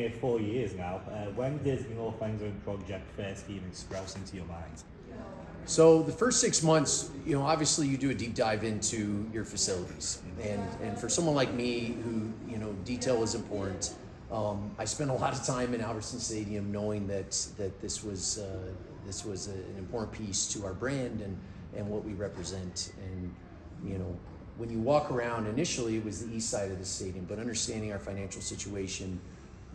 Here 4 years now. When did the North End Zone project first even sprout into your mind? So the first 6 months, obviously you do a deep dive into your facilities, and for someone like me who, detail is important. I spent a lot of time in Albertson Stadium knowing that this was an important piece to our brand and what we represent. And when you walk around, initially it was the east side of the stadium, but understanding our financial situation,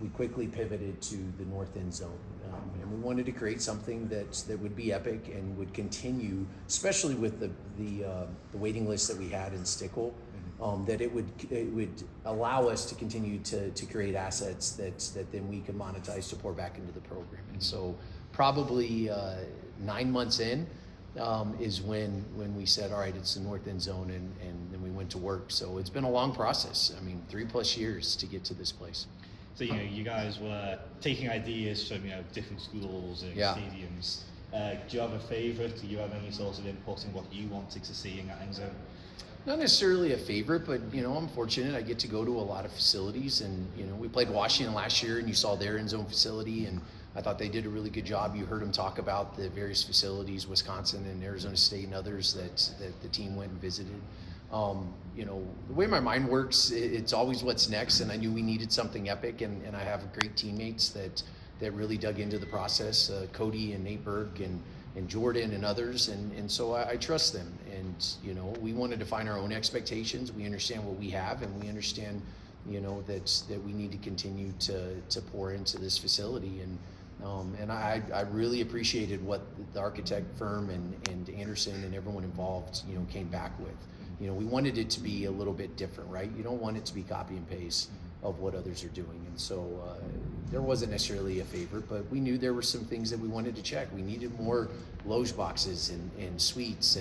we quickly pivoted to the north end zone, and we wanted to create something that would be epic and would continue, especially with the waiting list that we had in Stickle, that it would allow us to continue to create assets that then we could monetize to pour back into the program. And so probably 9 months in is when we said, all right, it's the north end zone, and then we went to work. So it's been a long process. I mean, 3+ years to get to this place. So you guys were taking ideas from different schools and stadiums. Do you have a favourite? Do you have any sort of input in what you wanted to see in that end zone? Not necessarily a favorite, but I'm fortunate. I get to go to a lot of facilities, and we played Washington last year, and you saw their end zone facility, and I thought they did a really good job. You heard them talk about the various facilities, Wisconsin and Arizona State and others that the team went and visited. The way my mind works, it's always what's next, and I knew we needed something epic, and I have great teammates that really dug into the process, Cody and Nate Berg and Jordan and others, and so I trust them. And we want to define our own expectations. We understand what we have, and we understand that we need to continue to pour into this facility. And I really appreciated what the architect firm and Anderson and everyone involved came back with. We wanted it to be a little bit different, right? You don't want it to be copy and paste of what others are doing. And so there wasn't necessarily a favorite, but we knew there were some things that we wanted to check. We needed more loge boxes and suites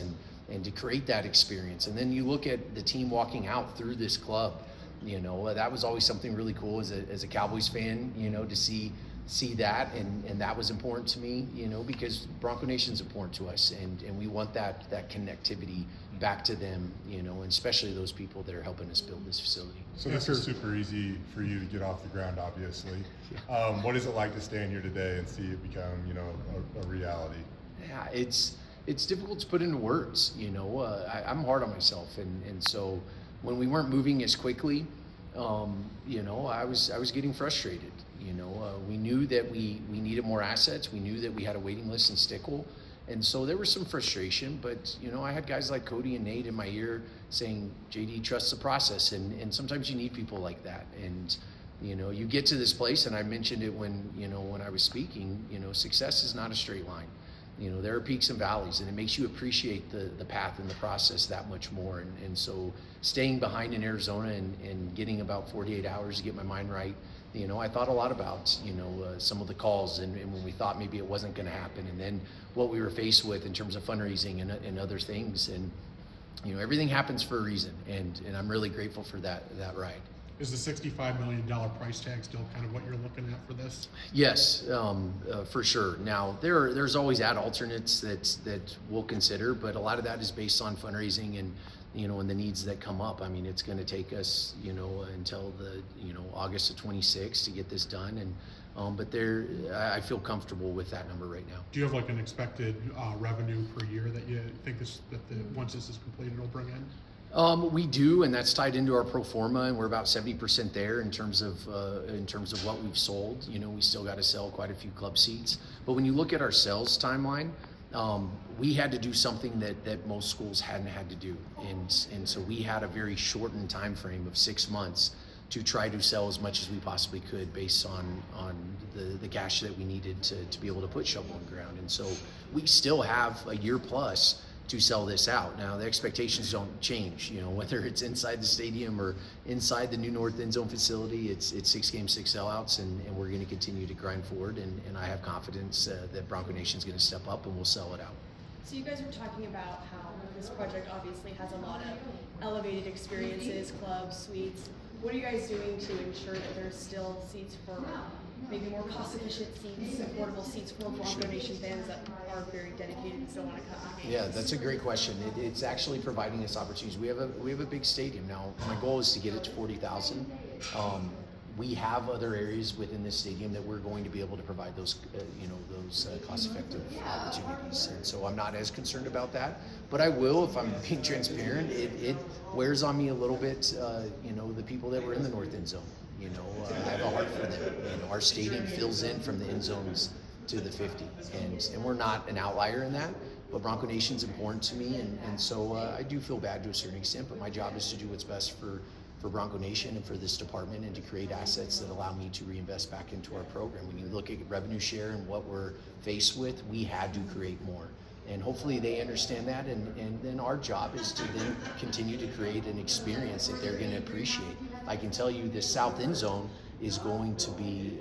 and to create that experience. And then you look at the team walking out through this club, that was always something really cool as a Cowboys fan, to see that, and that was important to me, because Bronco Nation's important to us, and we want that connectivity back to them, and especially those people that are helping us build this facility. So this is super easy for you to get off the ground, obviously. What is it like to stand here today and see it become, a reality? Yeah, it's difficult to put into words. I'm hard on myself, and so when we weren't moving as quickly, I was getting frustrated. We knew that we needed more assets. We knew that we had a waiting list in Stickle. And so there was some frustration, but I had guys like Cody and Nate in my ear saying, JD, trust the process. And sometimes you need people like that. And, you get to this place, and I mentioned it when I was speaking, success is not a straight line. There are peaks and valleys, and it makes you appreciate the path and the process that much more. And so staying behind in Arizona and getting about 48 hours to get my mind right, I thought a lot about, some of the calls and when we thought maybe it wasn't going to happen, and then what we were faced with in terms of fundraising and other things. And, everything happens for a reason, and I'm really grateful for that ride. Is the $65 million price tag still kind of what you're looking at for this? Yes, for sure. Now, there's always ad alternates that we'll consider, but a lot of that is based on fundraising and and the needs that come up. I mean, it's going to take us until the August of 26 to get this done, and but I feel comfortable with that number right now. Do you have like an expected revenue per year that you think once this is completed will bring in? We do, and that's tied into our pro forma, and we're about 70% there in terms of what we've sold. We still got to sell quite a few club seats, but when you look at our sales timeline, we had to do something that most schools hadn't had to do, and so we had a very shortened time frame of 6 months to try to sell as much as we possibly could based on the cash that we needed to be able to put shovel in the ground. And so we still have a year plus to sell this out. Now the expectations don't change, whether it's inside the stadium or inside the new North End Zone facility. It's 6 games, 6 sellouts, and we're going to continue to grind forward. And I have confidence that Bronco Nation's going to step up and we'll sell it out. So you guys were talking about how this project obviously has a lot of elevated experiences, clubs, suites. What are you guys doing to ensure that there's still seats for maybe more cost-efficient seats, affordable seats for Bronco Nation fans that are very dedicated and still want to come to games? Yeah, that's a great question. It's actually providing us opportunities. We have a big stadium now. My goal is to get it to 40,000. we have other areas within this stadium that we're going to be able to provide those, cost-effective opportunities. And so I'm not as concerned about that, but I will, if I'm being transparent, it wears on me a little bit, the people that were in the north end zone. I have a heart for them. Our stadium fills in from the end zones to the 50, and we're not an outlier in that, but Bronco Nation's important to me, and so I do feel bad to a certain extent, but my job is to do what's best for Bronco Nation and for this department, and to create assets that allow me to reinvest back into our program. When you look at revenue share and what we're faced with, we had to create more. And hopefully they understand that, and then our job is to then continue to create an experience that they're going to appreciate. I can tell you this south end zone is going to be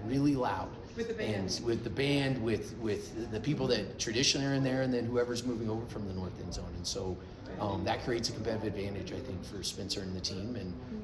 really loud. With the band. And with the band, with the people that traditionally are in there, and then whoever's moving over from the north end zone. And so that creates a competitive advantage, I think, for Spencer and the team,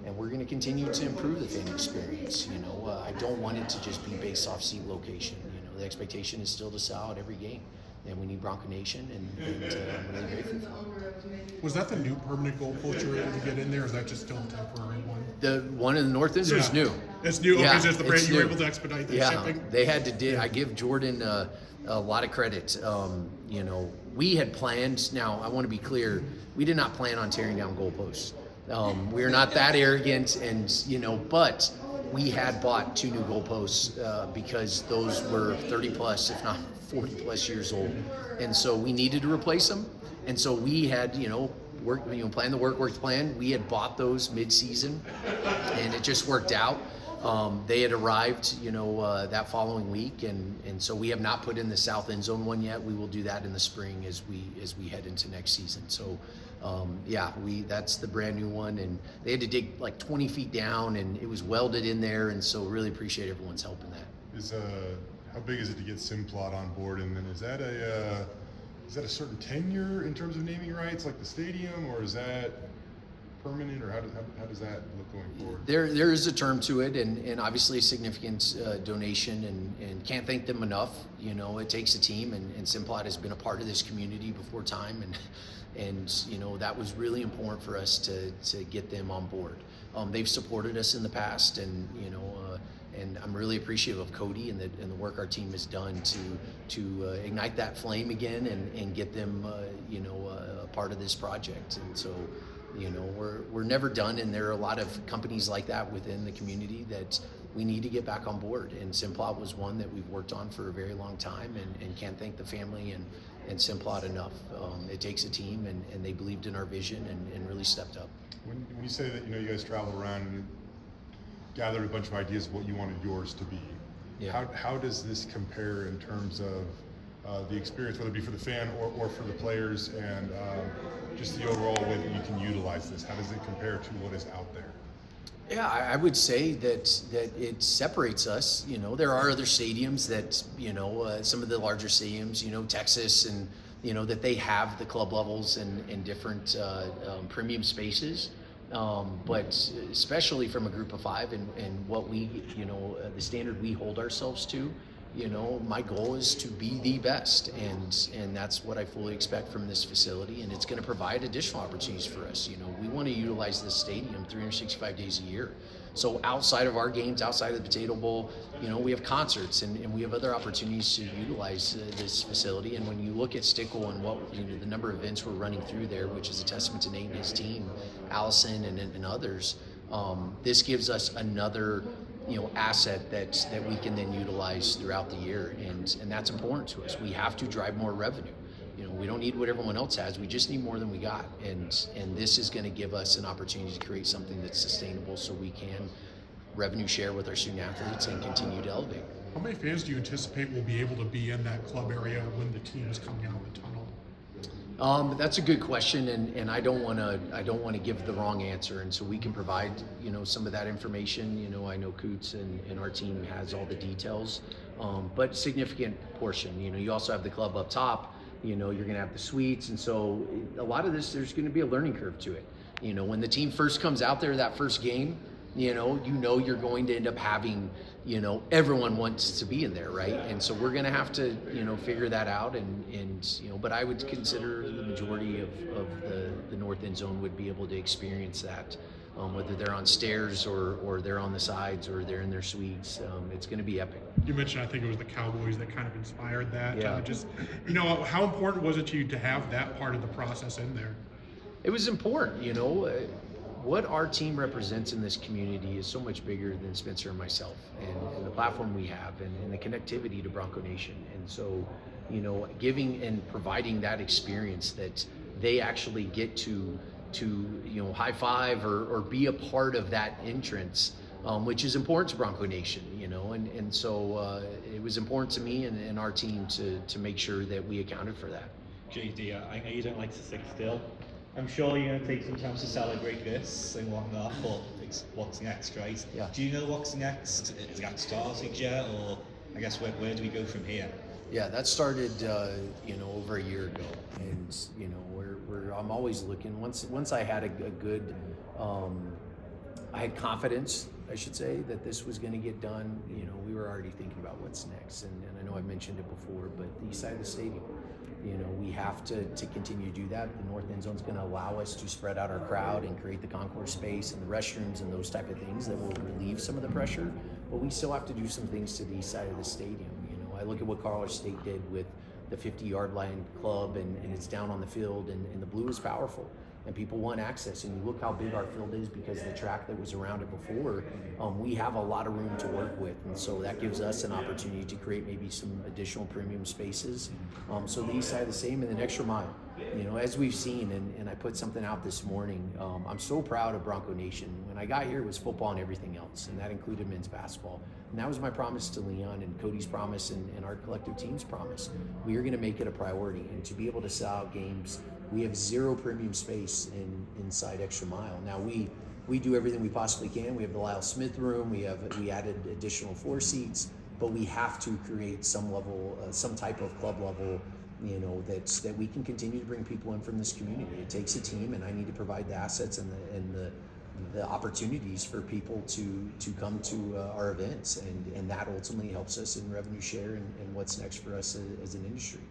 and we're going to continue to improve the fan experience. I don't want it to just be based off seat location. The expectation is still to sell out every game, and we need Bronco Nation, and I'm really grateful for it. Was that the new permanent goalpost you were able to get in there, or is that just still a temporary one? The one in the north end is new. It's new. Yeah, Okay, so it's the brand it's you were new. able to expedite the Yeah, shipping. they had to. I give Jordan a lot of credit. We had planned. Now, I want to be clear. We did not plan on tearing down goalposts. We're not that arrogant, but we had bought 2 new goalposts because those were 30 plus, if not 40 plus years old, and so we needed to replace them. And so we had, plan the work plan. We had bought those mid-season, and it just worked out. They had arrived, that following week, and so we have not put in the south end zone one yet. We will do that in the spring as we head into next season. So, that's the brand new one, and they had to dig like 20 feet down, and it was welded in there, and so really appreciate everyone's help in that. How big is it to get Simplot on board, and then is that a certain tenure in terms of naming rights, like the stadium, or is that permanent, or how does that look going forward? There is a term to it, and obviously a significant donation, and can't thank them enough. It takes a team, and Simplot has been a part of this community before time, and that was really important for us to get them on board. They've supported us in the past, and I'm really appreciative of Cody and the work our team has done to ignite that flame again and get them a part of this project. And so we're never done, and there are a lot of companies like that within the community that we need to get back on board, and Simplot was one that we've worked on for a very long time, and can't thank the family and Simplot enough. It takes a team, and they believed in our vision and really stepped up. When you say that you guys traveled around and you gathered a bunch of ideas of what you wanted yours to be, how does this compare in terms of the experience, whether it be for the fan or for the players, and just the overall way that you can utilize this? How does it compare to what is out there? Yeah, I would say that it separates us. There are other stadiums that, some of the larger stadiums, Texas, and, that they have the club levels and different premium spaces. But especially from a group of 5 and what we, the standard we hold ourselves to, my goal is to be the best, and that's what I fully expect from this facility, and it's going to provide additional opportunities for us. We want to utilize this stadium 365 days a year. So outside of our games, outside of the Potato Bowl, we have concerts and we have other opportunities to utilize this facility. And when you look at Stickle and what the number of events we're running through there, which is a testament to Nate and his team, Allison and others, this gives us another asset that we can then utilize throughout the year, and that's important to us. We have to drive more revenue. We don't need what everyone else has. We just need more than we got, and this is going to give us an opportunity to create something that's sustainable, so we can revenue share with our student athletes and continue to elevate. How many fans do you anticipate will be able to be in that club area when the team is coming out of the tunnel? That's a good question, and I don't want to give the wrong answer, and so we can provide some of that information. I know Coots and our team has all the details, but significant portion. You also have the club up top. You're going to have the suites, and so a lot of this, there's going to be a learning curve to it. When the team first comes out there that first game, you're going to end up having, everyone wants to be in there, right? And so we're going to have to, figure that out, but I would consider the majority of the north end zone would be able to experience that whether they're on stairs or they're on the sides or they're in their suites. It's going to be epic. You mentioned, I think it was the Cowboys that kind of inspired that. Yeah. Just, you know, how important was it to you to have that part of the process in there? It was important, you know. What our team represents in this community is so much bigger than Spencer and myself, and the platform we have, and the connectivity to Bronco Nation. And so, you know, giving and providing that experience that they actually get to you know, high five or be a part of that entrance, which is important to Bronco Nation, you know. And so it was important to me and our team to make sure that we accounted for that. JD, I know you don't like to sit still. I'm sure you're going to take some time to celebrate this and whatnot, but it's what's next, right? Yeah. Do you know what's next? Is that started yet, or I guess where do we go from here? Yeah, that started you know, over a year ago, and you know, I'm always looking. Once I had a good, I had confidence, I should say, that this was going to get done. You know, we were already thinking about what's next, and I know I've mentioned it before, but the east side of the stadium. You know, we have to continue to do that. The north end zone is going to allow us to spread out our crowd and create the concourse space and the restrooms and those type of things that will relieve some of the pressure. But we still have to do some things to the east side of the stadium. You know, I look at what Colorado State did with the 50-yard line club, and it's down on the field, and the blue is powerful. And people want access, and you look how big our field is because of the track that was around it before. We have a lot of room to work with, and so that gives us an opportunity to create maybe some additional premium spaces. So the east side of the same, and an extra mile. You know, as we've seen, and I put something out this morning, I'm so proud of Bronco Nation. When I got here, it was football and everything else, and that included men's basketball. And that was my promise to Leon and Cody's promise and our collective team's promise. We are going to make it a priority, and to be able to sell out games. We have zero premium space inside Extra Mile. Now we do everything we possibly can. We have the Lyle Smith room. We added additional floor seats, but we have to create some level, some type of club level, you know, that we can continue to bring people in from this community. It takes a team, and I need to provide the assets and the opportunities for people to come to our events, and that ultimately helps us in revenue share and what's next for us as an industry.